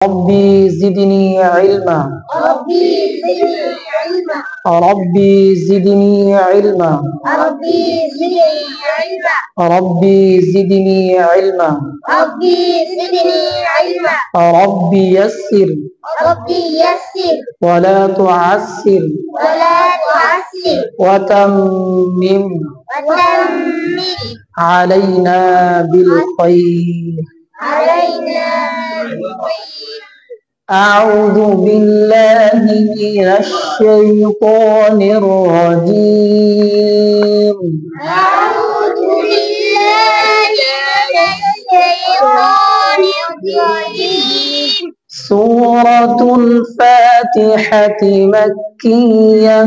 ربي زدني علما. ربي زدني علما. ربي زدني علما. ربي زدني علما. ربي زدني علما. ربي زدني علما. ربي يسر ربي يسر ولا تعسر ولا تعسر وتمم وتمم علينا بالخير. علينا بالخير. أعوذ بالله من الشيطان الرجيم. أعوذ بالله من الشيطان الرجيم. سورة الفاتحة مكية.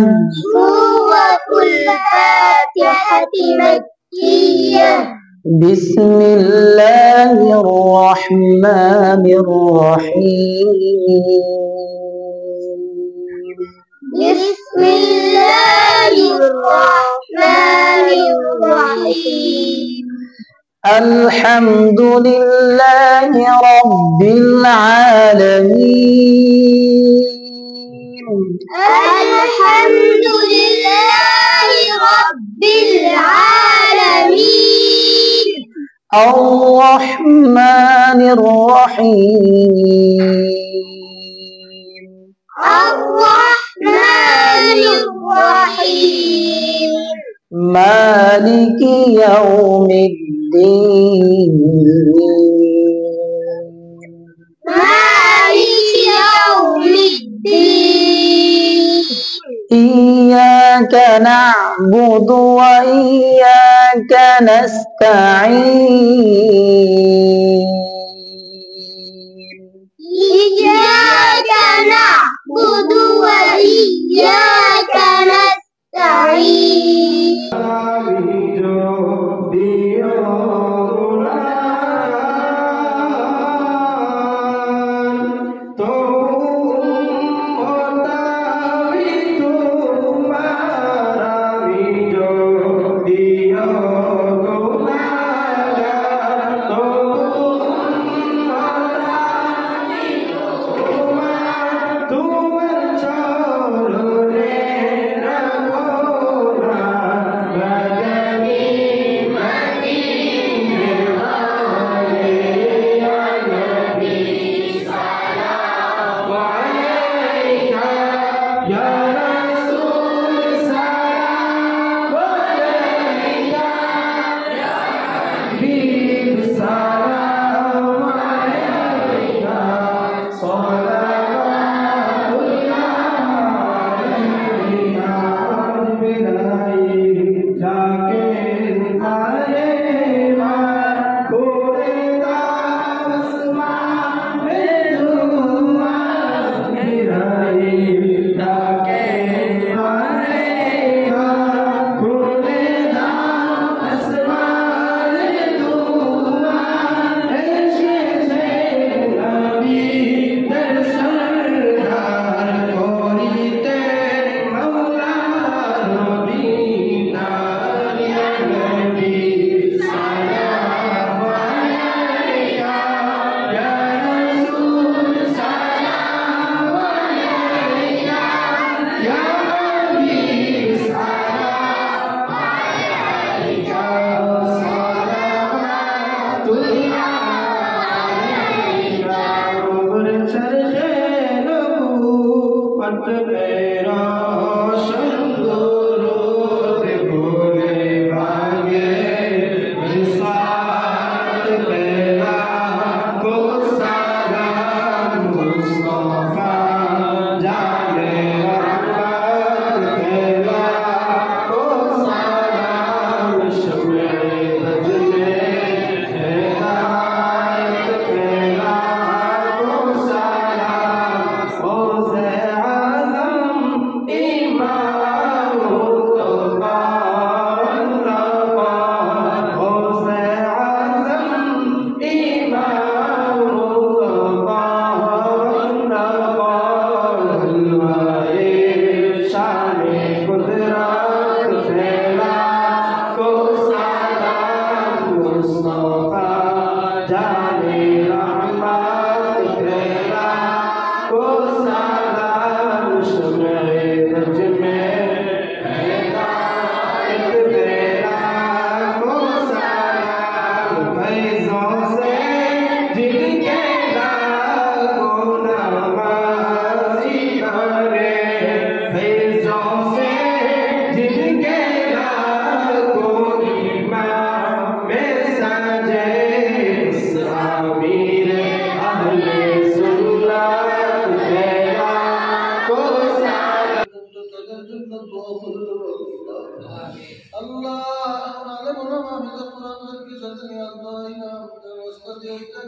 سورة الفاتحة مكية. بسم الله الرحمن الرحيم. بسم الله الرحمن الرحيم. الحمد لله رب العالمين. الحمد لله رب العالمين. الرحمن الرحيم. الرحمن الرحيم. مالك يوم الدين. مالك يوم الدين. إياك نعبد وإياك نستعين. إياك نعبد وإياك نستعين.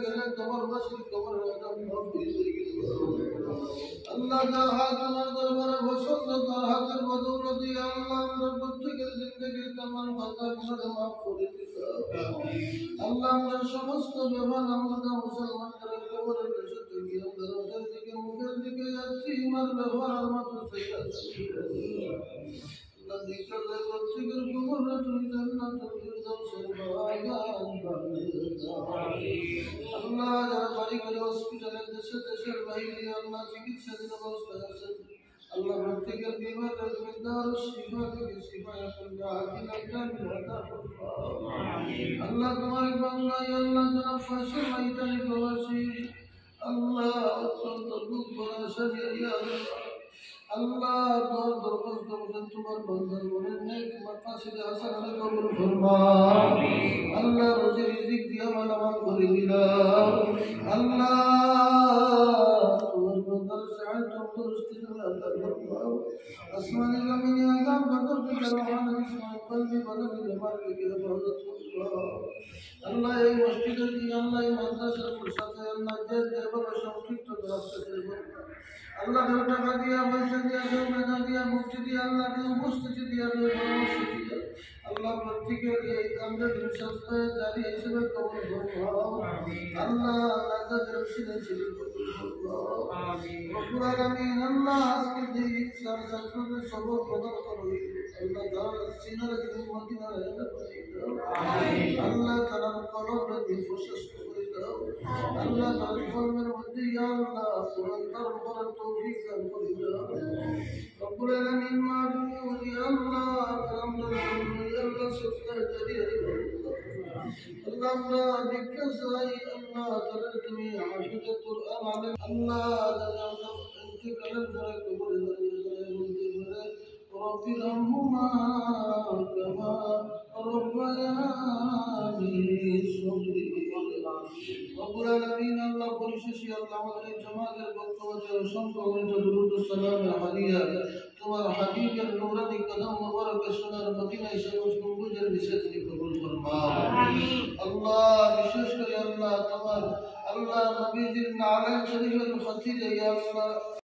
গেলে তোমার বাসির তোমার আল্লাহ তার হাত তোমার দরবারে বসন্ত তার হাতের বদৌলতি আল্লাহ আমরা প্রত্যেকের জিন্দগির তামাম কথা গুলো মাফ করে দিও আল্লাহ আমরা সমস্ত বেমান আমরা মুসলমানদের কবরের কাছে থেকে আমরা ওদের দিকে মুখের দিকে যাচ্ছি ইমার ব্যবহার মতো থেকে আল্লাহ দিকলে প্রত্যেকের কবরে তুমি জান্নাতুল ফিরদাউসের বাগান বানিয়ে দাও আল্লাহ যারা বাড়ি করে হসপিটালে দেশে দেশের বাইরে আল্লাহ চিকিৎসাধীন অবস্থায় আছেন আল্লাহ প্রত্যেকের বিমানের বিদ্যার শিফা থেকে শিফায় করবে আকিল আল্লাহ তোমার বাংলায় আল্লাহ জনাব ফাঁসের মাইতানি প্রবাসী আল্লাহ অত্যন্ত দুঃখ ভরা সাজিয়া আল্লাহ তোর দরখাস্ত করেন তোমার বান্দার মনের নেই তোমার পাশে হাসানে কবুল ফরমা আল্লাহ রোজি রিজিক দিয়া মালামাল করে দিলাম আল্লাহ তোমার বান্দার সাহায্য তন্দুরুস্তি তুমি আল্লাহ ফরমাও আসমানি জমিনে আযাব কদর থেকে রহমান ইসমাইল কলবি বদনি জামাল থেকে হেফাজত করো আল্লাহ এই মসজিদের কি আল্লাহ এই মাদ্রাসার সাথে আল্লাহ যে যেভাবে সংক্ষিপ্ত রাখতে আল্লাহ টাকা দিয়া পয়সা দিয়া মেধা দিয়া মুক্তি দিয়া আল্লাহ উপস্থিতি দিয়া পরামর্শ দিয়া আল্লাহ প্রত্যেকের এই কান্ডের সস্তায় জারি হিসেবে কবুল করো আল্লাহ নাজাতের সিনে ছিলেন রব্বুল আলামিন আল্লাহ আজকে যে ইনসান ছাত্রদের সবর প্রদান করো আল্লাহ তাআলা সিনারে তুমি মদিনা রাখা করে দাও আল্লাহ তাআলা কলবে দিয়ে প্রশস্ত করে দাও আল্লাহ তাআলা কলবের মধ্যে ইয়া আল্লাহ কোরআন ধারণ করার তৌফিক দান করে দাও রব্বুল আলামিন মাহবুব ইয়া আল্লাহ আলহামদুলিল্লাহ ইয়া আল্লাহ সত্তার জারি আল্লাহ আমরা জিজ্ঞাসা চাই আল্লাহ তাআলা তুমি হাফিজে কুরআন আলেম আল্লাহ তাআলা ইন্তিকালের পরে কবরে দাঁড়িয়ে বলতে পারে رب ارحمهما كما ربياني صغيرا رب العالمين الله পরিশেষে আল্লাহ আমাদের জামাতের বক্তব্যে অসংখ্য দরুদ ও সালামের হাদিয়া তোমার হাবিবের নূরানি কদম মুবারক সোনার মদিনা শরীফ গম্বুজের বিশেষ কবুল ফরমাও আমিন আল্লাহ বিশেষ করে আল্লাহ তোমার আল্লাহ নবীজির নালায় শরীফের খাতিরে ইয়া আল্লাহ